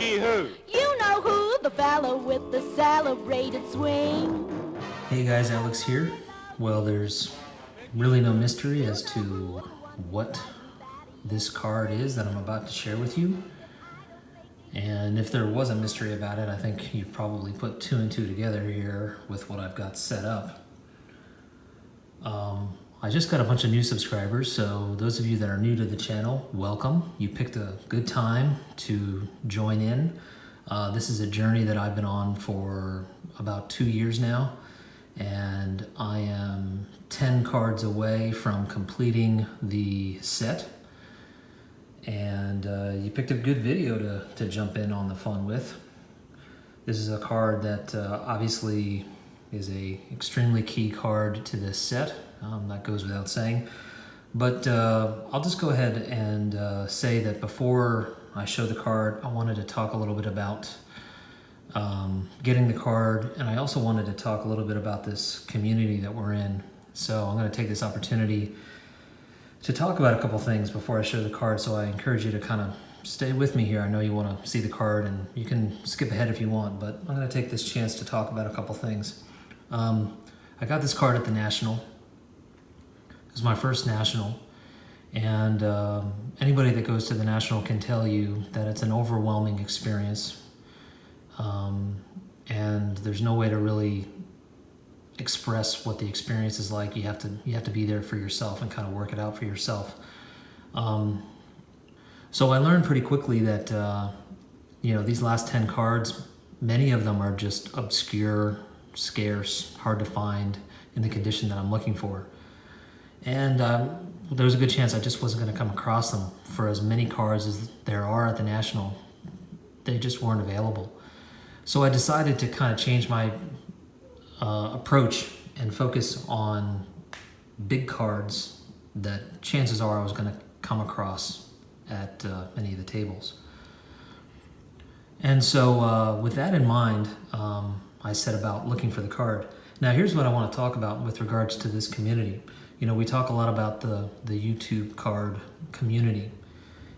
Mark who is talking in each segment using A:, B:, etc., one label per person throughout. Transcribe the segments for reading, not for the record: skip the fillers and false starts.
A: He who?
B: You know who, the fellow with the celebrated swing.
C: Hey guys, Alex here. Well, there's really no mystery as to what this card is that I'm about to share with you. And if there was a mystery about it, I think you probably put two and two together here with what I've got set up. I just got a bunch of new subscribers, so those of you that are new to the channel, welcome. You picked a good time to join in. This is a journey that I've been on for about 2 years now, and I am 10 cards away from completing the set. And you picked a good video to jump in on the fun with. This is a card that obviously is a extremely key card to this set. That goes without saying. But I'll just go ahead and say that before I show the card, I wanted to talk a little bit about getting the card, and I also wanted to talk a little bit about this community that we're in. So I'm going to take this opportunity to talk about a couple things before I show the card, so I encourage you to kind of stay with me here. I know you want to see the card, and you can skip ahead if you want, but I'm going to take this chance to talk about a couple things. I got this card at the National. It was my first National, and anybody that goes to the National can tell you that it's an overwhelming experience, and there's no way to really express what the experience is like. You have to be there for yourself and kind of work it out for yourself. So I learned pretty quickly that these last 10 cards, many of them are just obscure, scarce, hard to find in the condition that I'm looking for. And there was a good chance I just wasn't going to come across them. For as many cards as there are at the National, they just weren't available. So I decided to kind of change my approach and focus on big cards that chances are I was going to come across at many of the tables. And so with that in mind, I set about looking for the card. Now here's what I want to talk about with regards to this community. You know, we talk a lot about the YouTube card community,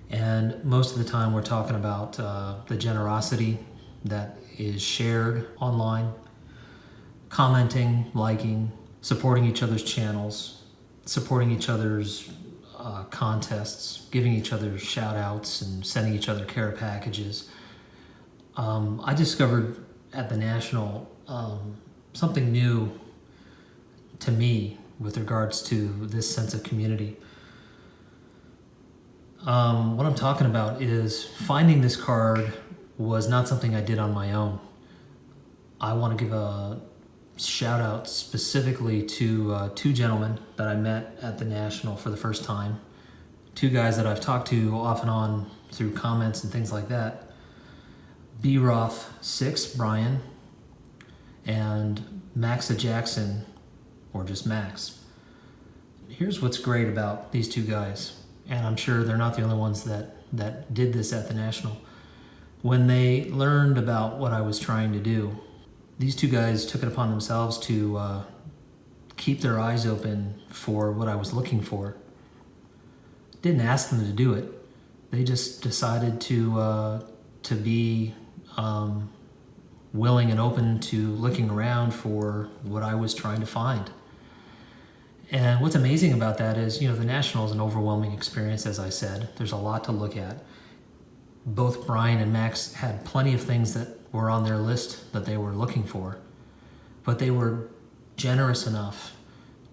C: and most of the time we're talking about the generosity that is shared online, commenting, liking, supporting each other's channels, supporting each other's contests, giving each other shout outs and sending each other care packages. I discovered at the National something new to me with regards to this sense of community. What I'm talking about is finding this card was not something I did on my own. I want to give a shout out specifically to two gentlemen that I met at the National for the first time. Two guys that I've talked to off and on through comments and things like that. B-Roth6, Brian, and Maxa Jackson, or just Max. Here's what's great about these two guys, and I'm sure they're not the only ones that did this at the National. When they learned about what I was trying to do, these two guys took it upon themselves to keep their eyes open for what I was looking for. Didn't ask them to do it. They just decided to be willing and open to looking around for what I was trying to find. And what's amazing about that is, the National is an overwhelming experience, as I said. There's a lot to look at. Both Brian and Max had plenty of things that were on their list that they were looking for, but they were generous enough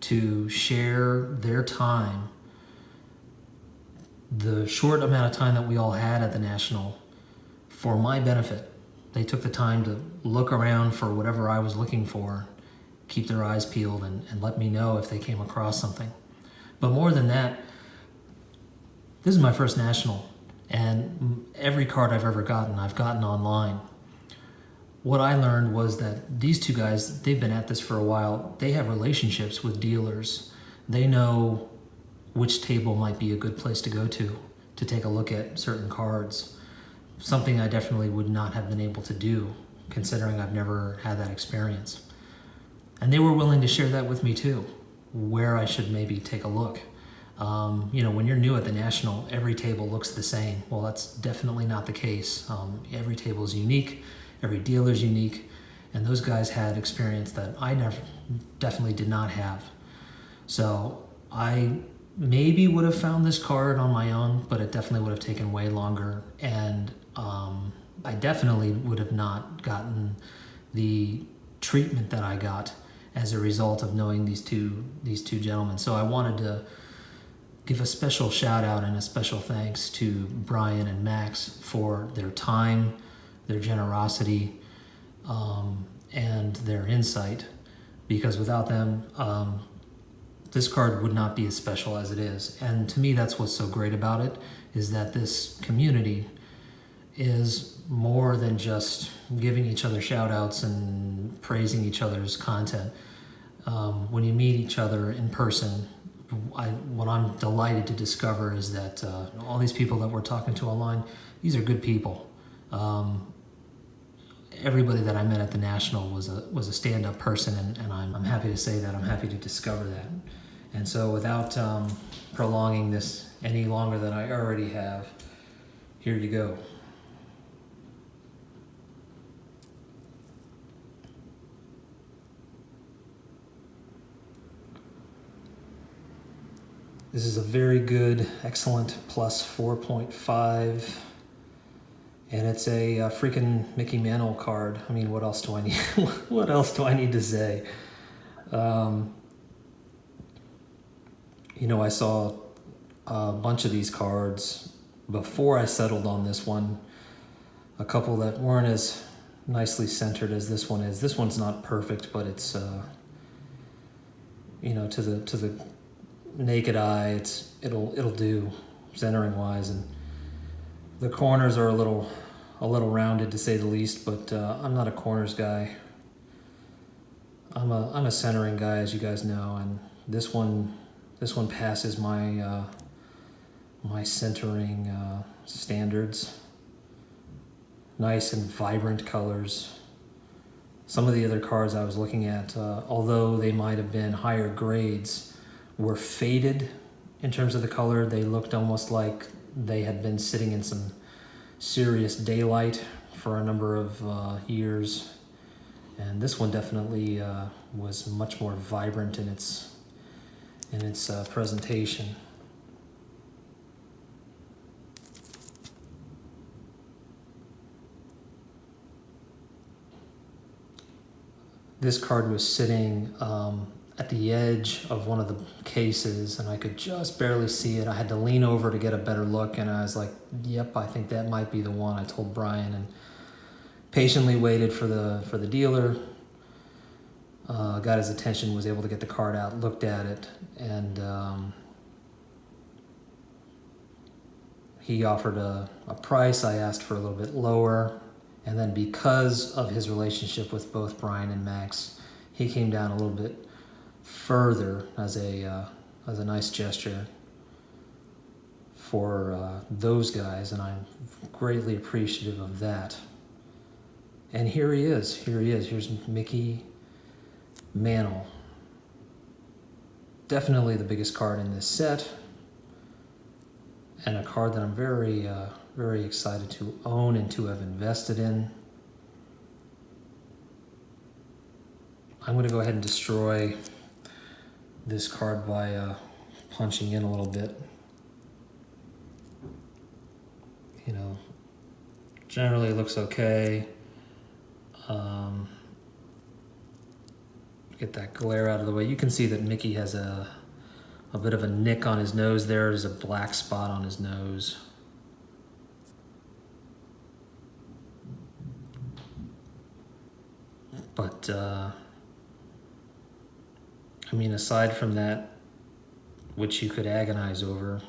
C: to share their time, the short amount of time that we all had at the National, for my benefit. They took the time to look around for whatever I was looking for, keep their eyes peeled, and let me know if they came across something. But more than that, this is my first National, and every card I've ever gotten, I've gotten online. What I learned was that these two guys, they've been at this for a while. They have relationships with dealers. They know which table might be a good place to go to take a look at certain cards. Something I definitely would not have been able to do, considering I've never had that experience. And they were willing to share that with me too, where I should maybe take a look. When you're new at the National, every table looks the same. Well, that's definitely not the case. Every table is unique, every dealer is unique, and those guys had experience that I definitely did not have. So I maybe would have found this card on my own, but it definitely would have taken way longer, and I definitely would have not gotten the treatment that I got as a result of knowing these two gentlemen. So I wanted to give a special shout out and a special thanks to Brian and Max for their time, their generosity, and their insight, because without them, this card would not be as special as it is. And to me, that's what's so great about it, is that this community is more than just giving each other shout outs and praising each other's content. When you meet each other in person, what I'm delighted to discover is that all these people that we're talking to online, these are good people. Everybody that I met at the National was a stand-up person, and I'm happy to say that. I'm happy to discover that. And so without prolonging this any longer than I already have, here you go. This is a very good, excellent plus 4.5, and it's a freaking Mickey Mantle card. I mean, what else do I need? What else do I need to say? I saw a bunch of these cards before I settled on this one. A couple that weren't as nicely centered as this one is. This one's not perfect, but it's to the naked eye, it'll do centering wise, and the corners are a little rounded to say the least. But I'm not a corners guy. I'm a centering guy, as you guys know, and this one passes my my centering standards. Nice and vibrant colors. Some of the other cards I was looking at, although they might have been higher grades, were faded in terms of the color. They looked almost like they had been sitting in some serious daylight for a number of years. And this one definitely was much more vibrant in its presentation. This card was sitting at the edge of one of the cases, and I could just barely see it. I had to lean over to get a better look, and I was like, yep, I think that might be the one. I told Brian, and patiently waited for the dealer, got his attention, was able to get the card out, looked at it, and he offered a price. I asked for a little bit lower, and then because of his relationship with both Brian and Max, he came down a little bit further as a nice gesture for those guys, and I'm greatly appreciative of that. And here he is. Here's Mickey Mantle. Definitely the biggest card in this set, and a card that I'm very, very excited to own and to have invested in. I'm going to go ahead and destroy this card by punching in a little bit. Generally it looks okay. Get that glare out of the way. You can see that Mickey has a bit of a nick on his nose there. There's a black spot on his nose. But, aside from that, which you could agonize over,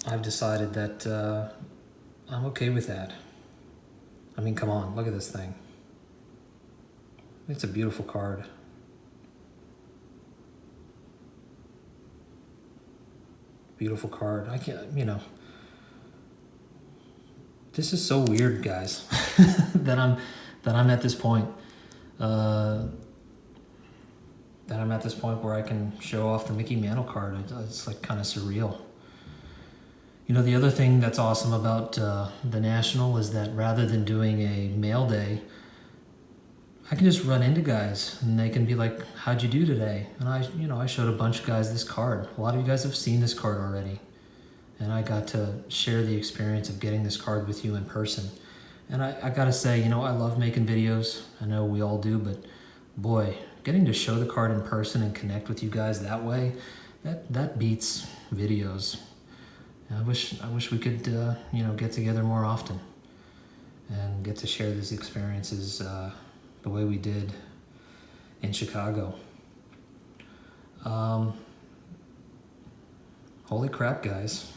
C: I've decided that I'm okay with that. Come on, look at this thing. It's a beautiful card. Beautiful card. I can't, this is so weird, guys, that I'm at this point. that I'm at this point where I can show off the Mickey Mantle card. It's like kind of surreal. You know, the other thing that's awesome about the National is that rather than doing a mail day, I can just run into guys and they can be like, how'd you do today? And I showed a bunch of guys this card. A lot of you guys have seen this card already. And I got to share the experience of getting this card with you in person. And I gotta say, I love making videos. I know we all do, but boy, getting to show the card in person and connect with you guys that way, that beats videos. I wish we could, get together more often and get to share these experiences the way we did in Chicago. Holy crap, guys.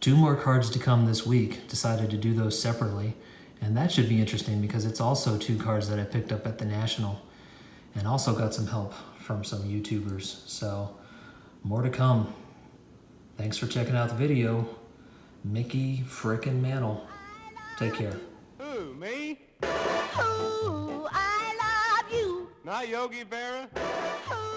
C: Two more cards to come this week. Decided to do those separately. And that should be interesting because it's also two cards that I picked up at the National and also got some help from some YouTubers. So more to come. Thanks for checking out the video. Mickey frickin' Mantle. Take care.
A: Who, me?
B: Ooh, I love you.
A: Not Yogi Berra?
B: Ooh,